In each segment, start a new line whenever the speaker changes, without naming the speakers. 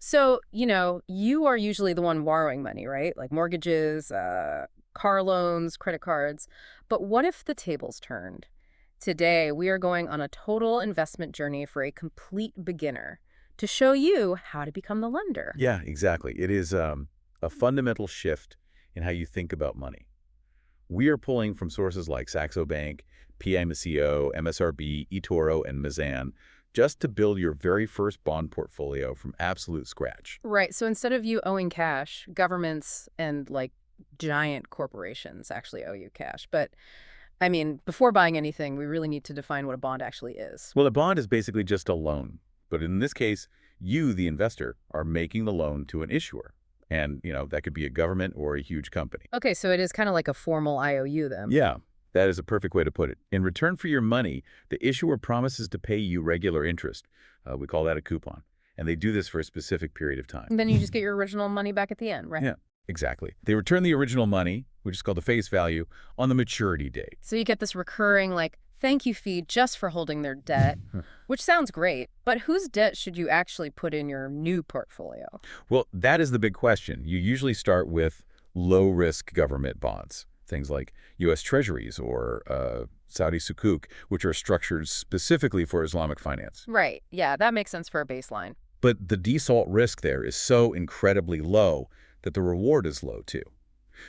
So, you are usually the one borrowing money, right? Like mortgages, car loans, credit cards. But what if the tables turned? Today, we are going on a total investment journey for a complete beginner to show you how to become the lender.
Yeah, exactly. It is a fundamental shift in how you think about money. We are pulling from sources like Saxo Bank, PIMCO, MSRB, eToro, and Mazan just to build your very first bond portfolio from absolute scratch.
Right. So instead of you owing cash, governments and giant corporations actually owe you cash. But I mean, before buying anything, we really need to define what a bond actually is.
Well, a bond is basically just a loan. But in this case, you, the investor, are making the loan to an issuer. And, that could be a government or a huge company.
Okay, so it is kind of like a formal IOU then.
Yeah, that is a perfect way to put it. In return for your money, the issuer promises to pay you regular interest. We call that a coupon. And they do this for a specific period of time.
And then you just get your original money back at the end, right?
Yeah, exactly. They return the original money, which is called the face value, on the maturity date.
So you get this recurring, thank you fee just for holding their debt, which sounds great. But whose debt should you actually put in your new portfolio?
Well, that is the big question. You usually start with low-risk government bonds, things like U.S. Treasuries or Saudi Sukuk, which are structured specifically for Islamic finance.
Right. Yeah, that makes sense for a baseline.
But the default risk there is so incredibly low that the reward is low, too.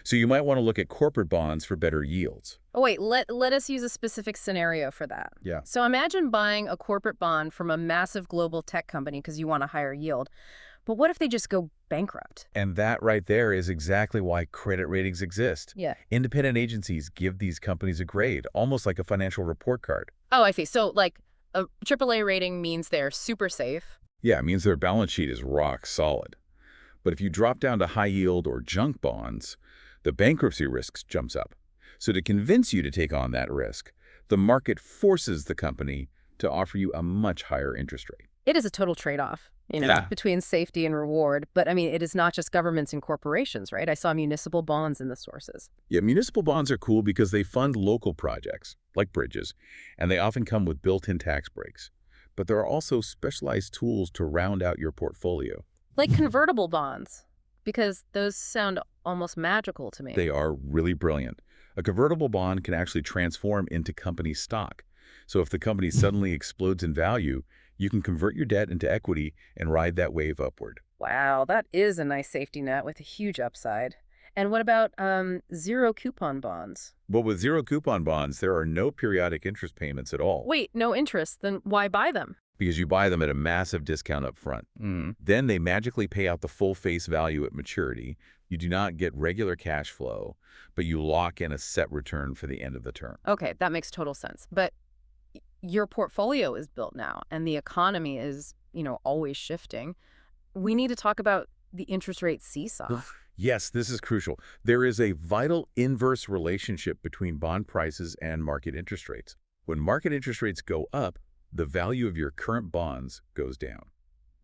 So you might want to look at corporate bonds for better yields.
Oh, wait, let us use a specific scenario for that.
Yeah.
So imagine buying a corporate bond from a massive global tech company because you want a higher yield. But what if they just go bankrupt?
And that right there is exactly why credit ratings exist.
Yeah.
Independent agencies give these companies a grade, almost like a financial report card.
Oh, I see. So, a AAA rating means they're super safe.
Yeah, it means their balance sheet is rock solid. But if you drop down to high yield or junk bonds, the bankruptcy risk jumps up. So to convince you to take on that risk, the market forces the company to offer you a much higher interest rate.
It is a total trade-off,
Yeah.
between safety and reward. But I mean, it is not just governments and corporations, right? I saw municipal bonds in the sources.
Yeah, municipal bonds are cool because they fund local projects, like bridges, and they often come with built-in tax breaks. But there are also specialized tools to round out your portfolio.
Like convertible bonds, because those sound almost magical to me.
They are really brilliant. A convertible bond can actually transform into company stock. So if the company suddenly explodes in value, you can convert your debt into equity and ride that wave upward.
Wow, that is a nice safety net with a huge upside. And what about zero coupon bonds?
But with zero coupon bonds, there are no periodic interest payments at all.
Wait, no interest, then why buy them?
Because you buy them at a massive discount up front. Then they magically pay out the full face value at maturity. You do not get regular cash flow, but you lock in a set return for the end of the term.
Okay, that makes total sense. But your portfolio is built now, and the economy is, always shifting. We need to talk about the interest rate seesaw.
Yes, this is crucial. There is a vital inverse relationship between bond prices and market interest rates. When market interest rates go up, the value of your current bonds goes down.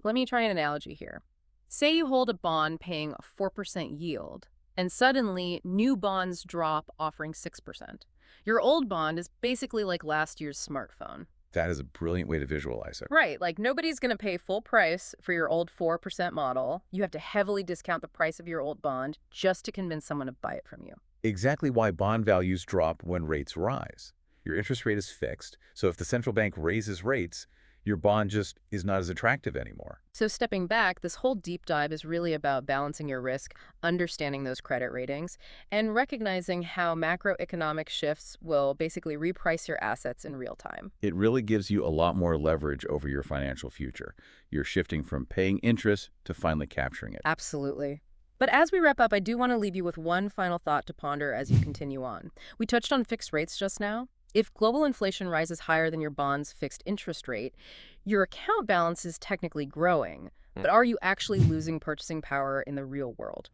Let me try an analogy here. Say you hold a bond paying a 4% yield, and suddenly new bonds drop offering 6%. Your old bond is basically like last year's smartphone.
That is a brilliant way to visualize it.
Right, nobody's going to pay full price for your old 4% model. You have to heavily discount the price of your old bond just to convince someone to buy it from you.
Exactly why bond values drop when rates rise. Your interest rate is fixed, so if the central bank raises rates, your bond just is not as attractive anymore.
So stepping back, this whole deep dive is really about balancing your risk, understanding those credit ratings, and recognizing how macroeconomic shifts will basically reprice your assets in real time.
It really gives you a lot more leverage over your financial future. You're shifting from paying interest to finally capturing it.
Absolutely. But as we wrap up, I do want to leave you with one final thought to ponder as you continue on. We touched on fixed rates just now. If global inflation rises higher than your bond's fixed interest rate, your account balance is technically growing. But are you actually losing purchasing power in the real world?